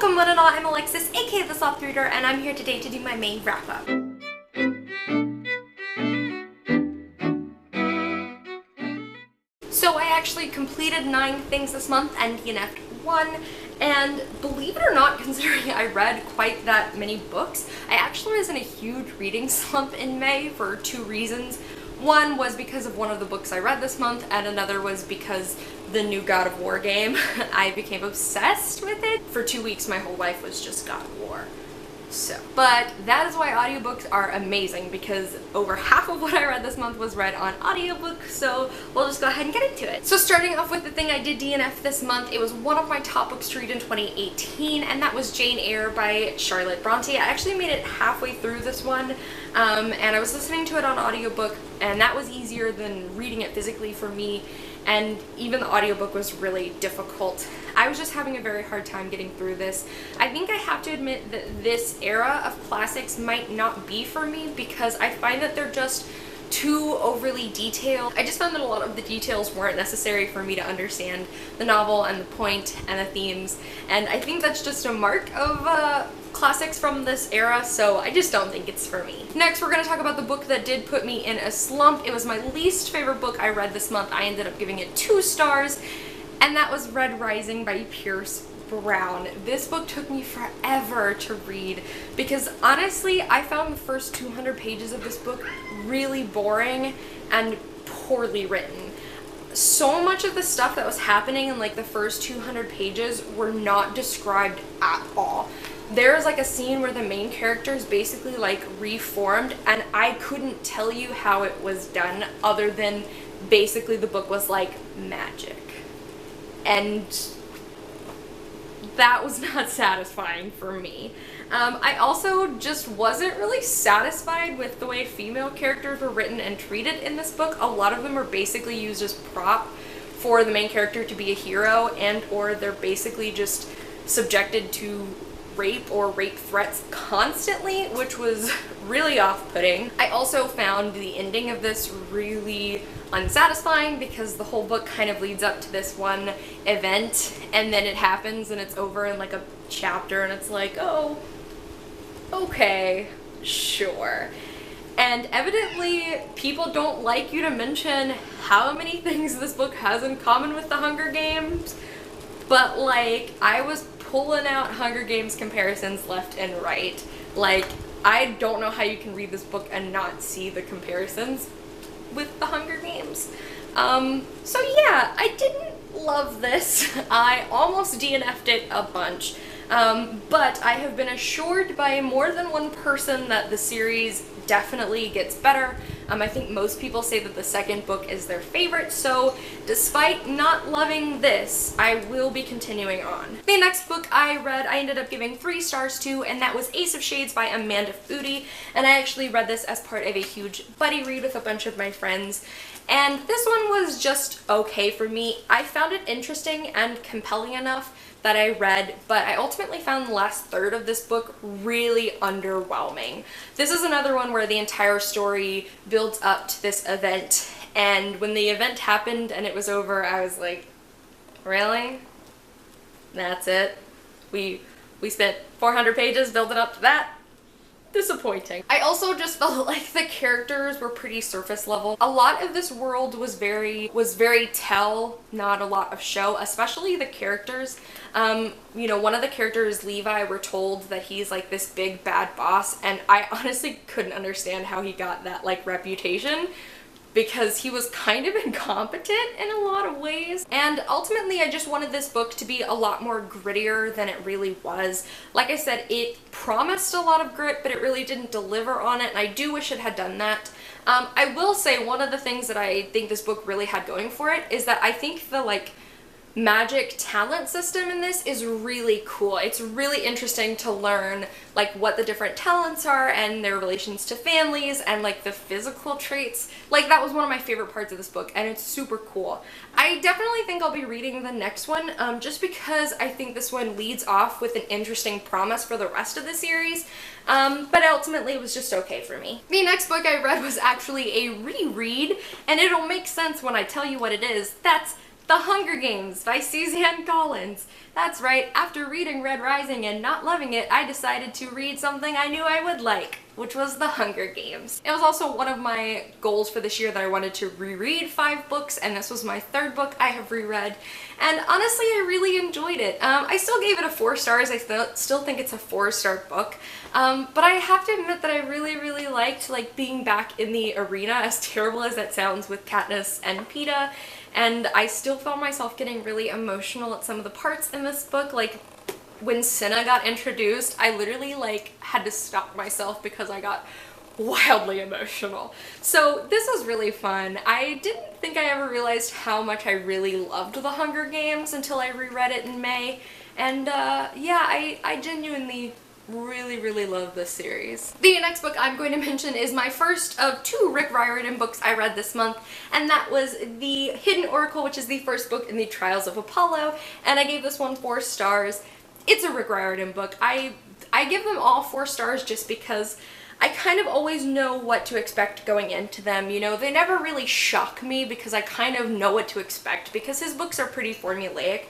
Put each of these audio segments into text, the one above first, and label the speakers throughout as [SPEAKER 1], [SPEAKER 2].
[SPEAKER 1] Welcome one and all, I'm Alexis, aka The Soft Reader, and I'm here today to do my May wrap-up. So I actually completed 9 things this month and DNF'd 1, and believe it or not, considering I read quite that many books, I actually was in a huge reading slump in May for 2 reasons. One was because of one of the books I read this month, and another was because the new God of War game. I became obsessed with it. For 2 weeks, my whole life was just God of War. But that is why audiobooks are amazing, because over half of what I read this month was read on audiobook, so we'll just go ahead and get into it. So starting off with the thing I did DNF this month, it was one of my top books to read in 2018, and that was Jane Eyre by Charlotte Bronte. I actually made it halfway through this one, and I was listening to it on audiobook, and that was easier than reading it physically for me, and even the audiobook was really difficult. I was just having a very hard time getting through this. I think I have to admit that this era of classics might not be for me because I find that they're just too overly detailed. I just found that a lot of the details weren't necessary for me to understand the novel and the point and the themes, and I think that's just a mark of classics from this era, so I just don't think it's for me. Next, we're going to talk about the book that did put me in a slump. It was my least favorite book I read this month. I ended up giving it 2 stars, and that was Red Rising by Pierce Brown. This book took me forever to read because honestly, I found the first 200 pages of this book really boring and poorly written. So much of the stuff that was happening in like the first 200 pages were not described at all. There's like a scene where the main character is basically like reformed, and I couldn't tell you how it was done other than basically the book was like magic. And that was not satisfying for me. I also just wasn't really satisfied with the way female characters were written and treated in this book. A lot of them were basically used as prop for the main character to be a hero, and or they're basically just subjected to rape or rape threats constantly, which was really off-putting. I also found the ending of this really unsatisfying because the whole book kind of leads up to this one event, and then it happens and it's over in like a chapter, and it's like, oh, okay, sure. And evidently people don't like you to mention how many things this book has in common with the Hunger Games, but like I was pulling out Hunger Games comparisons left and right. Like, I don't know how you can read this book and not see the comparisons with the Hunger Games. So yeah, I didn't love this. I almost DNF'd it a bunch. But I have been assured by more than one person that the series definitely gets better. I think most people say that the second book is their favorite, so despite not loving this, I will be continuing on. The next book I read, I ended up giving 3 stars to, and that was Ace of Shades by Amanda Foody, and I actually read this as part of a huge buddy read with a bunch of my friends, and this one was just okay for me. I found it interesting and compelling enough that I read, but I ultimately found the last third of this book really underwhelming. This is another one where the entire story builds up to this event, and when the event happened and it was over, I was like, really? That's it? We spent 400 pages building up to that? Disappointing. I also just felt like the characters were pretty surface level. A lot of this world was very tell, not a lot of show, especially the characters. You know, one of the characters, Levi, we're told that he's like this big bad boss, and I honestly couldn't understand how he got that like reputation, because he was kind of incompetent in a lot of ways. And ultimately I just wanted this book to be a lot more grittier than it really was. Like I said, it promised a lot of grit, but it really didn't deliver on it, and I do wish it had done that. I will say one of the things that I think this book really had going for it is that I think the like magic talent system in this is really cool. It's really interesting to learn like what the different talents are and their relations to families and like the physical traits. Like, that was one of my favorite parts of this book, and it's super cool. I definitely think I'll be reading the next one just because I think this one leads off with an interesting promise for the rest of the series, but ultimately it was just okay for me. The next book I read was actually a reread, and it'll make sense when I tell you what it is. That's The Hunger Games by Suzanne Collins. That's right, after reading Red Rising and not loving it, I decided to read something I knew I would like, which was The Hunger Games. It was also one of my goals for this year that I wanted to reread 5 books, and this was my 3rd book I have reread, and honestly I really enjoyed it. I still gave it a 4 stars, I still think it's a 4-star book, but I have to admit that I really liked being back in the arena, as terrible as that sounds, with Katniss and Peeta. And I still found myself getting really emotional at some of the parts in this book. Like, when Cinna got introduced, I literally, had to stop myself because I got wildly emotional. So this was really fun. I didn't think I ever realized how much I really loved The Hunger Games until I reread it in May. And, yeah, I genuinely really love this series. The next book I'm going to mention is my first of 2 Rick Riordan books I read this month, and that was The Hidden Oracle, which is the first book in the Trials of Apollo, and I gave this one 4 stars. It's a Rick Riordan book. I give them all 4 stars just because I kind of always know what to expect going into them. You know, they never really shock me because I kind of know what to expect because his books are pretty formulaic,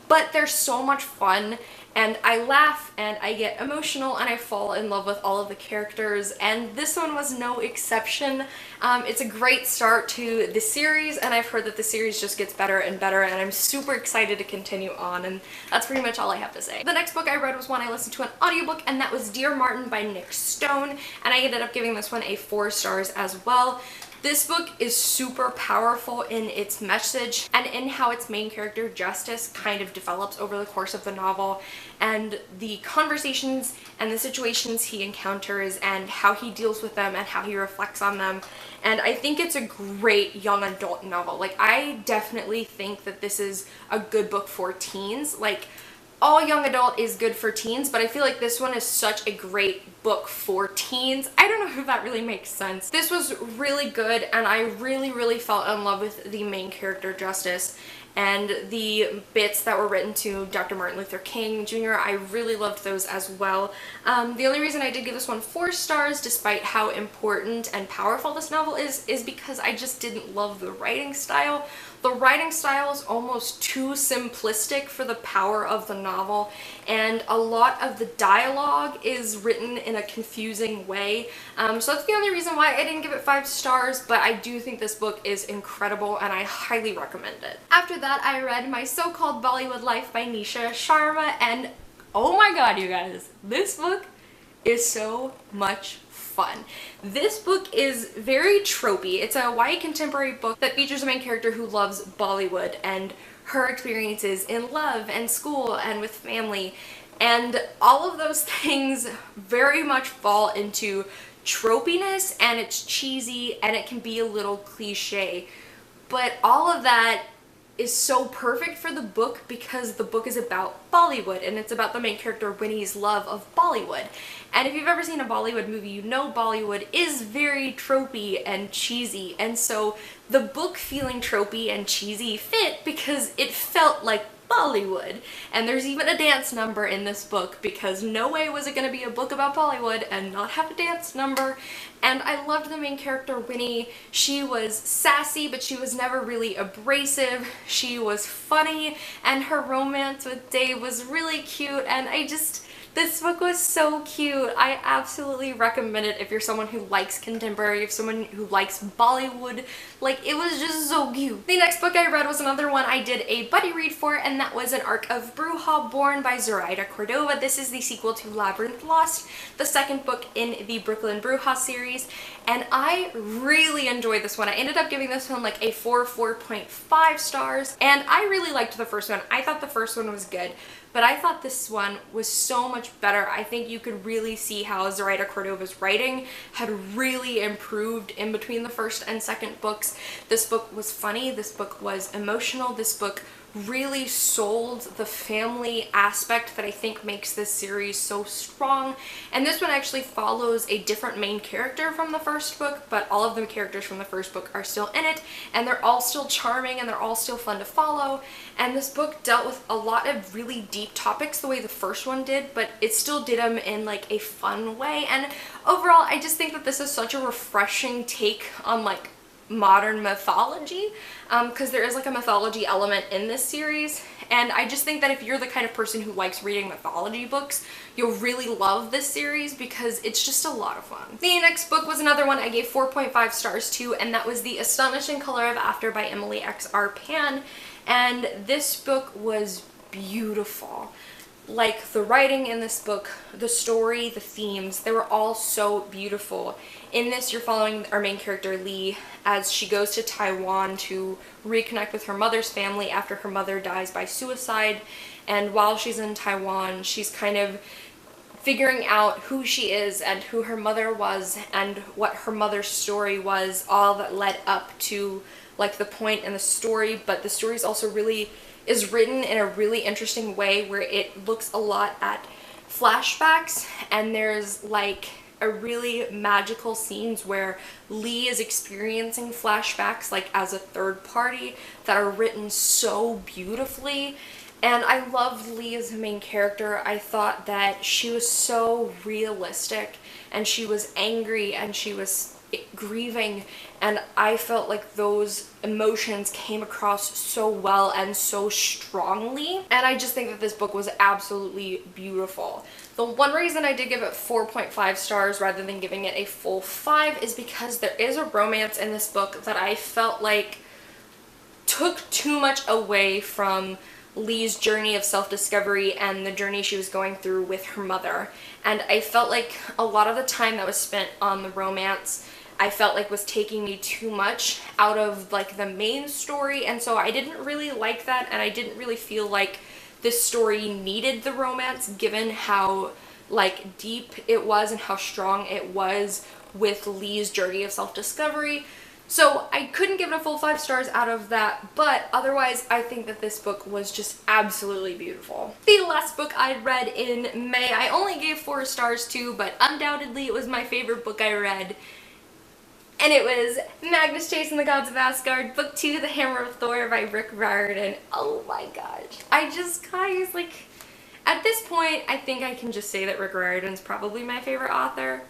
[SPEAKER 1] but they're so much fun, and I laugh and I get emotional and I fall in love with all of the characters, and this one was no exception. It's a great start to the series, and I've heard that the series just gets better and better, and I'm super excited to continue on, and that's pretty much all I have to say. The next book I read was one I listened to an audiobook, and that was Dear Martin by Nick Stone, and I ended up giving this one a 4 stars as well. This book is super powerful in its message and in how its main character, Justice, kind of develops over the course of the novel, and the conversations and the situations he encounters and how he deals with them and how he reflects on them. And I think it's a great young adult novel. Like, I definitely think that this is a good book for teens. Like, all young adult is good for teens, but I feel like this one is such a great book for teens. I don't know if that really makes sense. This was really good, and I really fell in love with the main character, Justice, and the bits that were written to Dr. Martin Luther King Jr. I really loved those as well. The only reason I did give this one 4 stars, despite how important and powerful this novel is because I just didn't love the writing style. The writing style is almost too simplistic for the power of the novel, and a lot of the dialogue is written in a confusing way. So that's the only reason why I didn't give it 5 stars, but I do think this book is incredible and I highly recommend it. After that, I read My So-Called Bollywood Life by Nisha Sharma, and oh my god, you guys, this book is so much fun. This book is very tropey. It's a YA contemporary book that features a main character who loves Bollywood and her experiences in love and school and with family, and all of those things very much fall into tropiness, and it's cheesy and it can be a little cliche, but all of that is so perfect for the book because the book is about Bollywood, and it's about the main character Winnie's love of Bollywood. And if you've ever seen a Bollywood movie, you know Bollywood is very tropey and cheesy, and so the book feeling tropey and cheesy fit because it felt like Bollywood. And there's even a dance number in this book because no way was it going to be a book about Bollywood and not have a dance number. And I loved the main character, Winnie. She was sassy, but she was never really abrasive. She was funny, and her romance with Dave was really cute, and this book was so cute. I absolutely recommend it if you're someone who likes contemporary, if someone who likes Bollywood. Like, it was just so cute. The next book I read was another one I did a buddy read for, and that was An Arc of Bruja Born by Zoraida Cordova. This is the sequel to Labyrinth Lost, the 2nd book in the Brooklyn Bruja series, and I really enjoyed this one. I ended up giving this one like a 4.5 stars, and I really liked the first one. I thought the first one was good, but I thought this one was so much better. I think you could really see how Zoraida Cordova's writing had really improved in between the first and second books. This book was funny, this book was emotional, this book really sold the family aspect that I think makes this series so strong. And this one actually follows a different main character from the first book, but all of the characters from the first book are still in it, and they're all still charming and they're all still fun to follow. And this book dealt with a lot of really deep topics the way the first one did, but it still did them in like a fun way. And overall, I just think that this is such a refreshing take on like modern mythology, because there is like a mythology element in this series, and I just think that if you're the kind of person who likes reading mythology books, you'll really love this series because it's just a lot of fun. The next book was another one I gave 4.5 stars to, and that was The Astonishing Color of After by Emily X. R. Pan, and this book was beautiful. Like, the writing in this book, the story, the themes, they were all so beautiful. In this, you're following our main character, Lee, as she goes to Taiwan to reconnect with her mother's family after her mother dies by suicide. And while she's in Taiwan, she's kind of figuring out who she is and who her mother was and what her mother's story was, all that led up to, like, the point in the story. But the story is also is written in a really interesting way where it looks a lot at flashbacks, and there's like a really magical scenes where Lee is experiencing flashbacks like as a third party that are written so beautifully. And I loved Lee as the main character. I thought that she was so realistic, and she was angry, and she was grieving, and I felt like those emotions came across so well and so strongly, and I just think that this book was absolutely beautiful. The one reason I did give it 4.5 stars rather than giving it a full 5 is because there is a romance in this book that I felt like took too much away from Lee's journey of self-discovery and the journey she was going through with her mother. And I felt like a lot of the time that was spent on the romance, I felt like was taking me too much out of like the main story, and so I didn't really like that, and I didn't really feel like this story needed the romance given how like deep it was and how strong it was with Lee's journey of self-discovery. So I couldn't give it a full 5 stars out of that, but otherwise I think that this book was just absolutely beautiful. The last book I read in May, I only gave 4 stars to, but undoubtedly it was my favorite book I read. And it was Magnus Chase and the Gods of Asgard, Book 2, The Hammer of Thor by Rick Riordan. Oh my gosh. Guys, like, at this point, I think I can just say that Rick Riordan's probably my favorite author.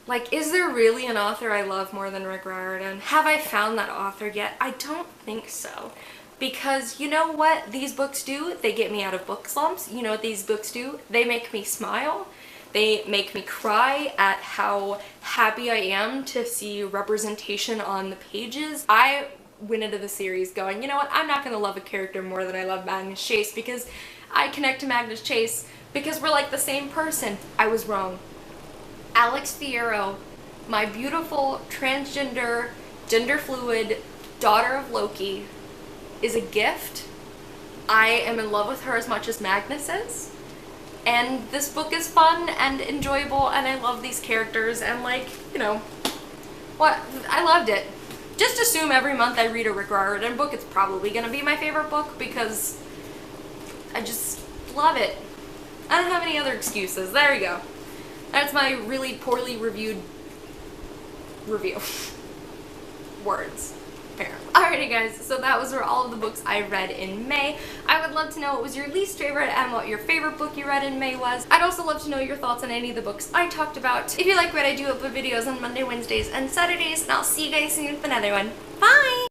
[SPEAKER 1] Like, is there really an author I love more than Rick Riordan? Have I found that author yet? I don't think so. Because you know what these books do? They get me out of book slumps. You know what these books do? They make me smile. They make me cry at how happy I am to see representation on the pages. I went into the series going, you know what, I'm not going to love a character more than I love Magnus Chase because I connect to Magnus Chase because we're like the same person. I was wrong. Alex Fierro, my beautiful transgender, gender fluid daughter of Loki, is a gift. I am in love with her as much as Magnus is. And this book is fun and enjoyable, and I love these characters, and like, you know, what, I loved it. Just assume every month I read a Rick Riordan book, it's probably gonna be my favorite book because I just love it. I don't have any other excuses. There you go. That's my really poorly reviewed review. Words. Alrighty guys, so that was all of the books I read in May. I would love to know what was your least favorite and what your favorite book you read in May was. I'd also love to know your thoughts on any of the books I talked about. If you like what I do, upload videos on Monday, Wednesdays, and Saturdays, and I'll see you guys soon with another one. Bye!